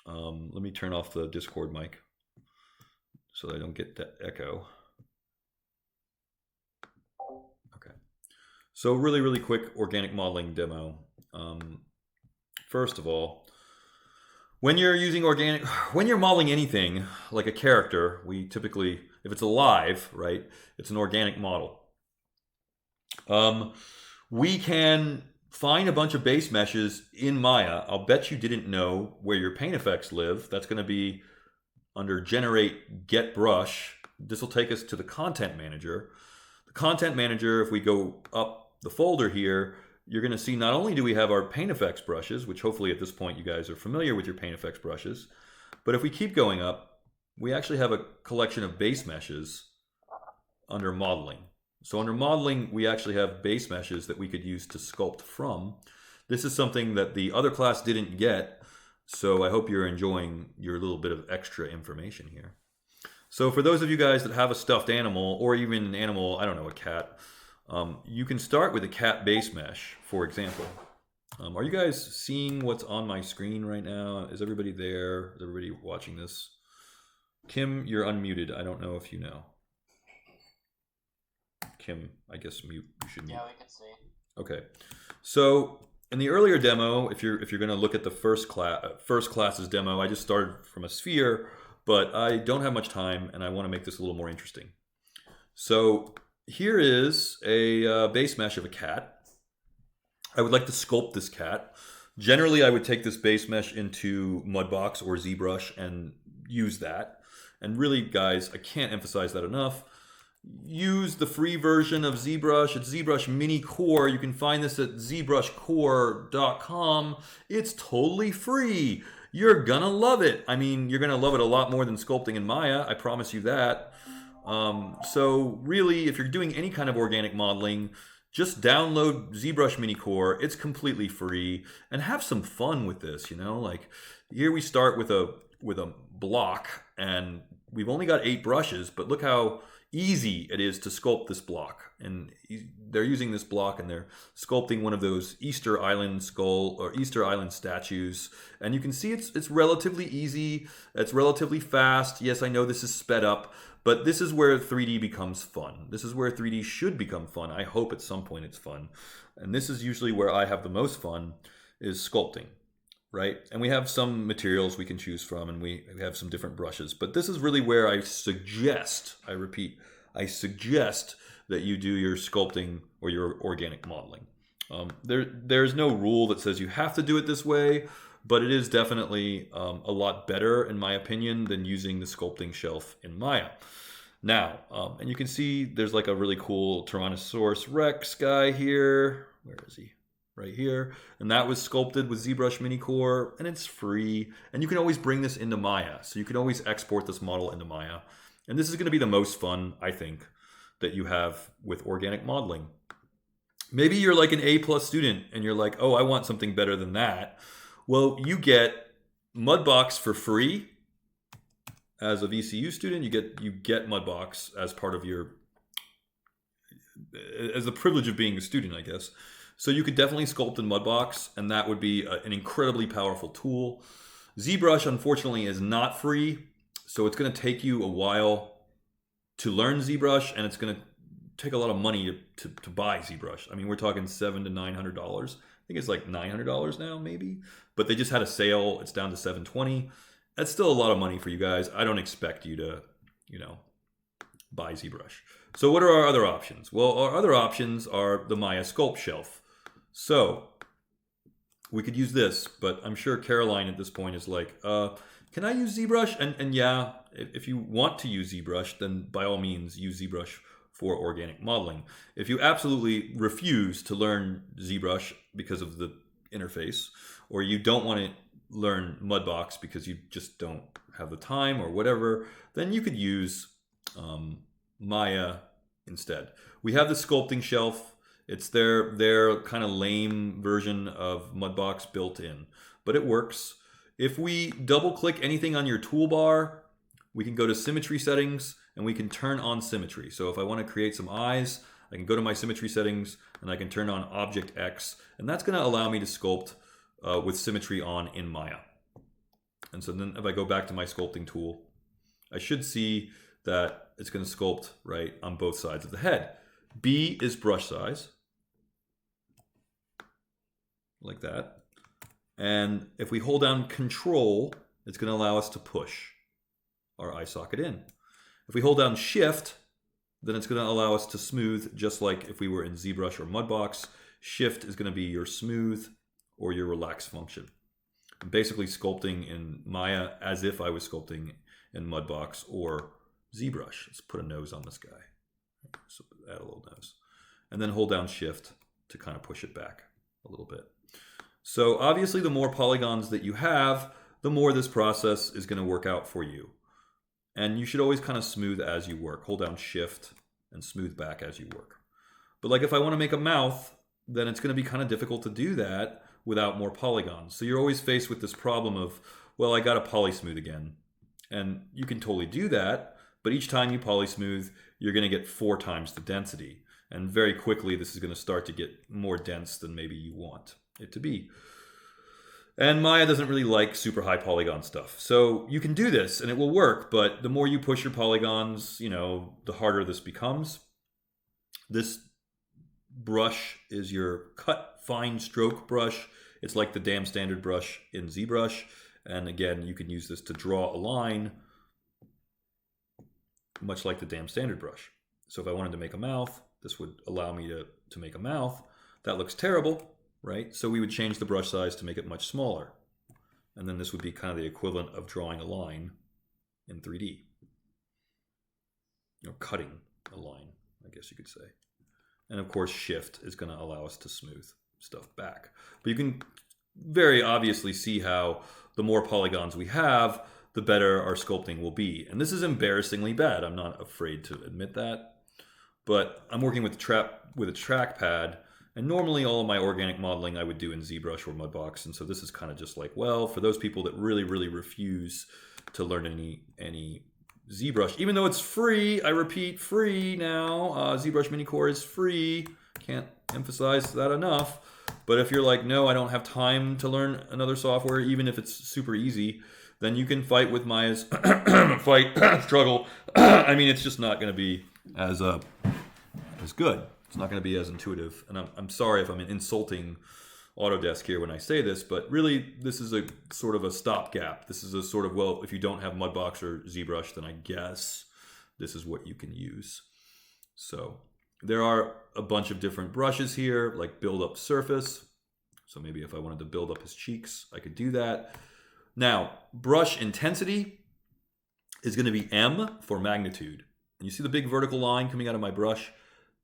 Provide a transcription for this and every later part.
Let me turn off the Discord mic so that I don't get that echo. Okay. So really quick organic modeling demo. First of all, when you're using when you're modeling anything like a character, we typically, if it's alive, right, it's an organic model. We can find a bunch of base meshes in Maya. I'll bet you didn't know where your paint effects live. That's going to be under Generate Get Brush. This will take us to the Content Manager. The Content Manager, if we go up the folder here, you're going to see not only do we have our paint effects brushes, which hopefully at this point you guys are familiar with your paint effects brushes, but if we keep going up, we actually have a collection of base meshes under modeling. So under modeling, we actually have base meshes that we could use to sculpt from. This is something that the other class didn't get, so I hope you're enjoying your little bit of extra information here. So for those of you guys that have a stuffed animal, or even an animal, I don't know, a cat, you can start with a cat base mesh, for example. Are you guys seeing what's on my screen right now? Is everybody there? Is everybody watching this? Kim, you're unmuted. I don't know if you know. Kim, I guess mute. You should mute. Yeah, we can see. Okay. So in the earlier demo, if you're going to look at the first class's demo, I just started from a sphere, but I don't have much time, and I want to make this a little more interesting. So here is a base mesh of a cat. I would like to sculpt this cat. Generally, I would take this base mesh into Mudbox or ZBrush and use that. And really, guys, I can't emphasize that enough. Use the free version of ZBrush. It's ZBrush Mini Core. You can find this at zbrushcore.com. It's totally free. You're gonna love it. I mean, you're gonna love it a lot more than sculpting in Maya. I promise you that. So really, if you're doing any kind of organic modeling, just download ZBrush Mini Core. It's completely free, and have some fun with this. You know, like here we start with a block, and we've only got 8 brushes, but look how easy it is to sculpt this block. And they're using this block and they're sculpting one of those Easter Island skull or Easter Island statues. And you can see it's relatively easy. It's relatively fast. Yes, I know this is sped up, but this is where 3D becomes fun. This is where 3D should become fun. I hope at some point it's fun. And this is usually where I have the most fun, is sculpting. Right? And we have some materials we can choose from, and we have some different brushes. But this is really where I suggest, I repeat, I suggest that you do your sculpting or your organic modeling. There's no rule that says you have to do it this way, but it is definitely a lot better, in my opinion, than using the sculpting shelf in Maya. Now, and you can see there's like a really cool Tyrannosaurus Rex guy here. Where is he? Right here, and that was sculpted with ZBrush Mini Core, and it's free, and you can always bring this into Maya, so you can always export this model into Maya, and this is going to be the most fun, I think, that you have with organic modeling. Maybe you're like an A+ student, and you're like, oh, I want something better than that. Well, you get Mudbox for free. As a VCU student, you get Mudbox as part of your, as the privilege of being a student, I guess. So you could definitely sculpt in Mudbox, and that would be an incredibly powerful tool. ZBrush, unfortunately, is not free, so it's going to take you a while to learn ZBrush, and it's going to take a lot of money to buy ZBrush. I mean, we're talking $700 to $900. I think it's like $900 now, maybe. But they just had a sale. It's down to $720. That's still a lot of money for you guys. I don't expect you to, buy ZBrush. So what are our other options? Well, our other options are the Maya Sculpt Shelf. So we could use this, but I'm sure Caroline at this point is like, can I use ZBrush? And yeah, if you want to use ZBrush, then by all means use ZBrush for organic modeling. If you absolutely refuse to learn ZBrush because of the interface, or you don't want to learn Mudbox because you just don't have the time or whatever, then you could use Maya instead. We have the Sculpting Shelf. It's their kind of lame version of Mudbox built in, but it works. If we double click anything on your toolbar, we can go to symmetry settings and we can turn on symmetry. So if I want to create some eyes, I can go to my symmetry settings and I can turn on Object X, and that's going to allow me to sculpt with symmetry on in Maya. And so then if I go back to my sculpting tool, I should see that it's going to sculpt right on both sides of the head. B is brush size, like that. And if we hold down Control, it's going to allow us to push our eye socket in. If we hold down Shift, then it's going to allow us to smooth, just like if we were in ZBrush or Mudbox. Shift is going to be your smooth or your relax function. I'm basically sculpting in Maya as if I was sculpting in Mudbox or ZBrush. Let's put a nose on this guy. So add a little nose. And then hold down Shift to kind of push it back a little bit. So obviously the more polygons that you have, the more this process is going to work out for you. And you should always kind of smooth as you work. Hold down Shift and smooth back as you work. But like if I want to make a mouth, then it's going to be kind of difficult to do that without more polygons. So you're always faced with this problem of, well, I got to poly smooth again. And you can totally do that, but each time you poly smooth, you're going to get 4 times the density. And very quickly, this is going to start to get more dense than maybe you want it to be. And Maya doesn't really like super high polygon stuff. So you can do this and it will work, but the more you push your polygons, you know, the harder this becomes. This brush is your cut fine stroke brush. It's like the damn standard brush in ZBrush. And again, you can use this to draw a line, much like the damn standard brush. So if I wanted to make a mouth, this would allow me to make a mouth. That looks terrible, right? So we would change the brush size to make it much smaller. And then this would be kind of the equivalent of drawing a line in 3D. Or cutting a line, I guess you could say. And of course, Shift is going to allow us to smooth stuff back. But you can very obviously see how the more polygons we have, the better our sculpting will be. And this is embarrassingly bad. I'm not afraid to admit that. But I'm working with a trackpad, and normally all of my organic modeling I would do in ZBrush or Mudbox. And so this is kind of just like, well, for those people that really, really refuse to learn any ZBrush, even though it's free, I repeat, free now. ZBrush Mini Core is free. Can't emphasize that enough. But if you're like, no, I don't have time to learn another software, even if it's super easy, then you can fight with Maya's struggle. I mean, it's just not going to be as good. It's not going to be as intuitive. And I'm sorry if I'm insulting Autodesk here when I say this, but really this is a sort of a stopgap. This is a sort of, well, if you don't have Mudbox or ZBrush, then I guess this is what you can use. So there are a bunch of different brushes here, like build up surface. So maybe if I wanted to build up his cheeks, I could do that. Now, brush intensity is going to be M for magnitude. And you see the big vertical line coming out of my brush?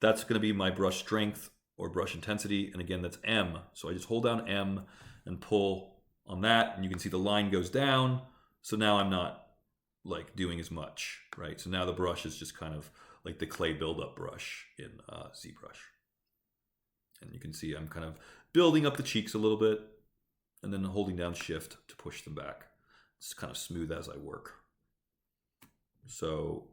That's going to be my brush strength or brush intensity. And again, that's M. So I just hold down M and pull on that. And you can see the line goes down. So now I'm not like doing as much, right? So now the brush is just kind of like the clay buildup brush in ZBrush. And you can see I'm kind of building up the cheeks a little bit and then holding down Shift to push them back. It's kind of smooth as I work. So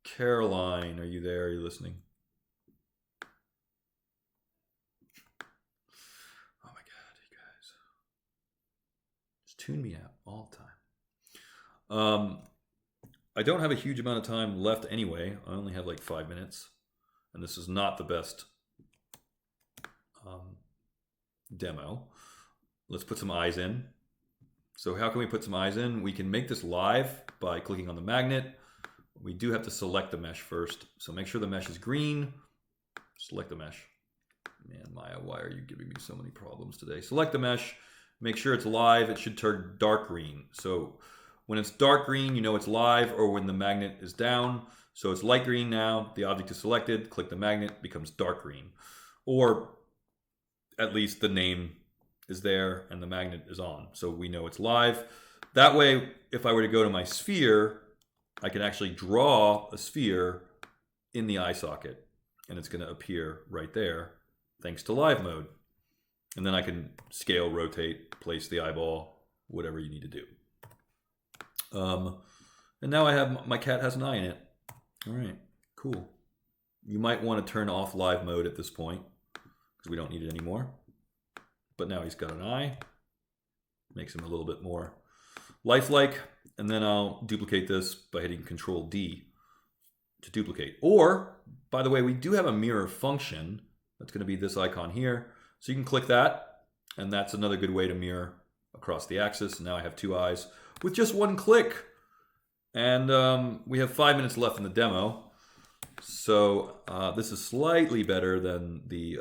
Caroline, are you there? Are you listening? Oh my God, you guys. Just tune me out all the time. I don't have a huge amount of time left anyway. I only have like 5 minutes. And this is not the best demo. Let's put some eyes in. So how can we put some eyes in? We can make this live by clicking on the magnet. We do have to select the mesh first. So make sure the mesh is green. Select the mesh. Man, Maya, why are you giving me so many problems today? Select the mesh. Make sure it's live. It should turn dark green. So when it's dark green, you know it's live, or when the magnet is down. So it's light green now. The object is selected. Click the magnet, becomes dark green. Or at least the name is there and the magnet is on. So we know it's live. That way, if I were to go to my sphere, I can actually draw a sphere in the eye socket. And it's going to appear right there, thanks to live mode. And then I can scale, rotate, place the eyeball, whatever you need to do. And now I have, my cat has an eye in it. All right, cool. You might want to turn off live mode at this point because we don't need it anymore. But now he's got an eye. Makes him a little bit more lifelike, and then I'll duplicate this by hitting Control D to duplicate. Or, by the way, we do have a mirror function. That's going to be this icon here. So you can click that, and that's another good way to mirror across the axis. Now I have two eyes with just one click. And we have 5 minutes left in the demo. So this is slightly better than the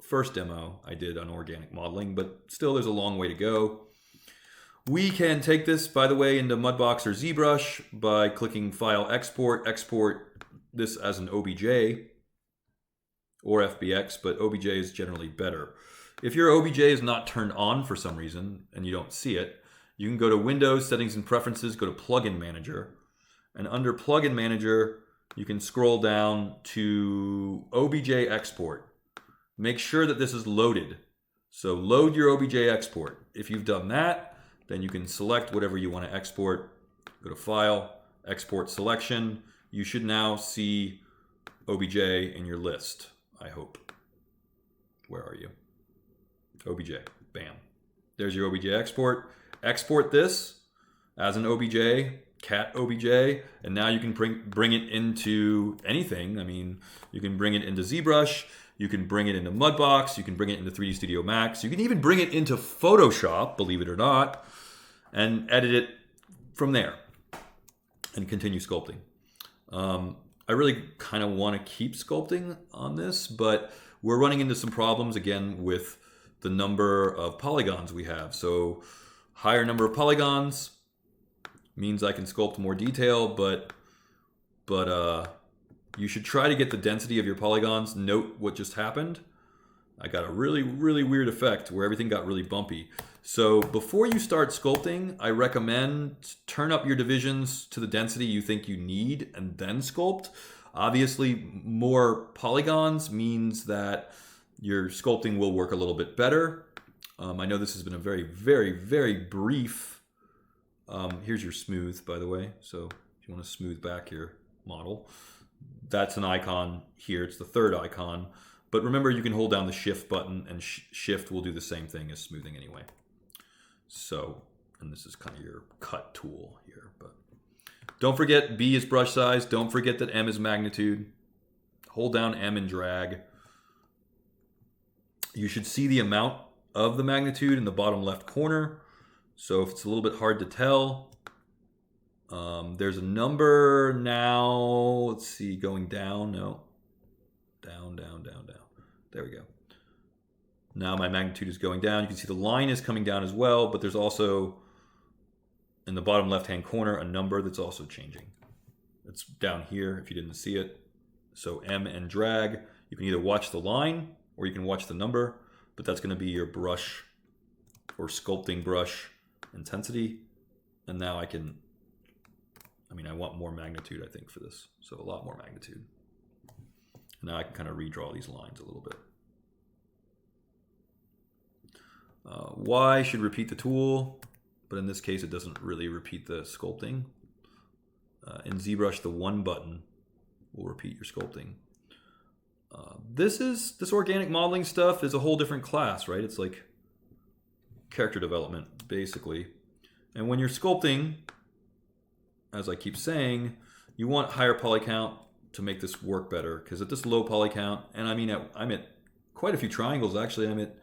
first demo I did on organic modeling, but still there's a long way to go. We can take this, by the way, into Mudbox or ZBrush by clicking File, Export this as an OBJ or FBX, but OBJ is generally better. If your OBJ is not turned on for some reason and you don't see it, you can go to Windows, Settings and Preferences, go to Plugin Manager, and under Plugin Manager, you can scroll down to OBJ Export. Make sure that this is loaded. So load your OBJ export. If you've done that, then you can select whatever you want to export. Go to File, Export Selection. You should now see OBJ in your list, I hope. Where are you? OBJ. Bam. There's your OBJ export. Export this as an OBJ, cat OBJ, and now you can bring it into anything. I mean, you can bring it into ZBrush, you can bring it into Mudbox, you can bring it into 3D Studio Max, you can even bring it into Photoshop, believe it or not, and edit it from there and continue sculpting. I really kind of want to keep sculpting on this, but we're running into some problems again with the number of polygons we have. So higher number of polygons means I can sculpt more detail, but you should try to get the density of your polygons. Note what just happened. I got a really, really weird effect where everything got really bumpy. So before you start sculpting, I recommend turn up your divisions to the density you think you need and then sculpt. Obviously, more polygons means that your sculpting will work a little bit better. I know this has been a very, very, very brief. Here's your smooth, by the way. So if you want to smooth back your model, that's an icon here. It's the third icon. But remember, you can hold down the Shift button, and Shift will do the same thing as smoothing anyway. So, and this is kind of your cut tool here. But don't forget B is brush size. Don't forget that M is magnitude. Hold down M and drag. You should see the amount of the magnitude in the bottom left corner. So if it's a little bit hard to tell, there's a number now. Let's see, going down. No. Down, down, down, down. There we go. Now my magnitude is going down. You can see the line is coming down as well, but there's also in the bottom left-hand corner a number that's also changing. It's down here if you didn't see it. So M and drag. You can either watch the line or you can watch the number, but that's going to be your brush or sculpting brush intensity. And now I want more magnitude, I think, for this. So a lot more magnitude. Now I can kind of redraw these lines a little bit. Y should repeat the tool, but in this case it doesn't really repeat the sculpting. In ZBrush, the one button will repeat your sculpting. This organic modeling stuff is a whole different class, right? It's like character development, basically. And when you're sculpting, as I keep saying, you want higher poly count to make this work better, because at this low poly count, and I mean I'm at quite a few triangles actually. I'm at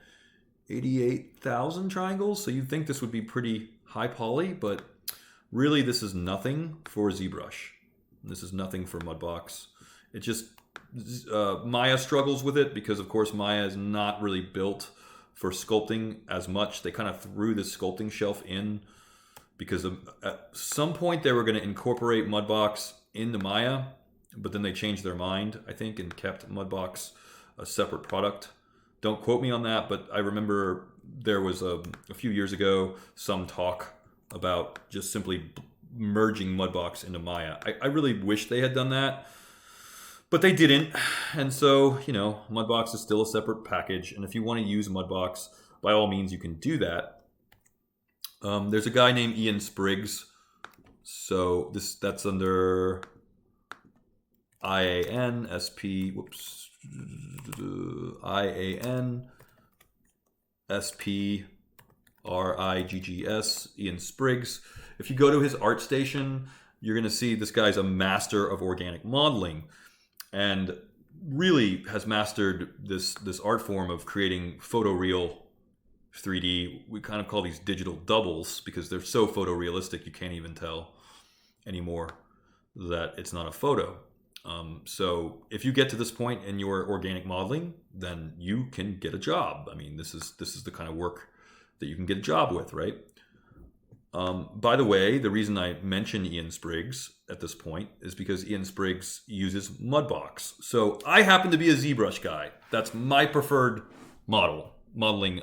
88,000 triangles, so you'd think this would be pretty high poly, but really this is nothing for ZBrush. This is nothing for Mudbox. It just Maya struggles with it because of course Maya is not really built for sculpting as much. They kind of threw this sculpting shelf in because at some point they were going to incorporate Mudbox into Maya, but then they changed their mind, I think, and kept Mudbox a separate product. Don't quote me on that, but I remember there was a few years ago some talk about just simply merging Mudbox into Maya. I really wish they had done that, but they didn't. And so, Mudbox is still a separate package. And if you want to use Mudbox, by all means, you can do that. There's a guy named Ian Spriggs. So that's under IAN, SP, IAN, SP, RIGGS, Ian Spriggs. if you go to his art station, you're going to see this guy's a master of organic modeling, and really has mastered this art form of creating photoreal 3D. We kind of call these digital doubles because they're so photorealistic you can't even tell anymore that it's not a photo. So if you get to this point in your organic modeling, then you can get a job. I mean, this is the kind of work that you can get a job with, right? By the way, the reason I mention Ian Spriggs at this point is because Ian Spriggs uses Mudbox. So I happen to be a ZBrush guy. That's my preferred modeling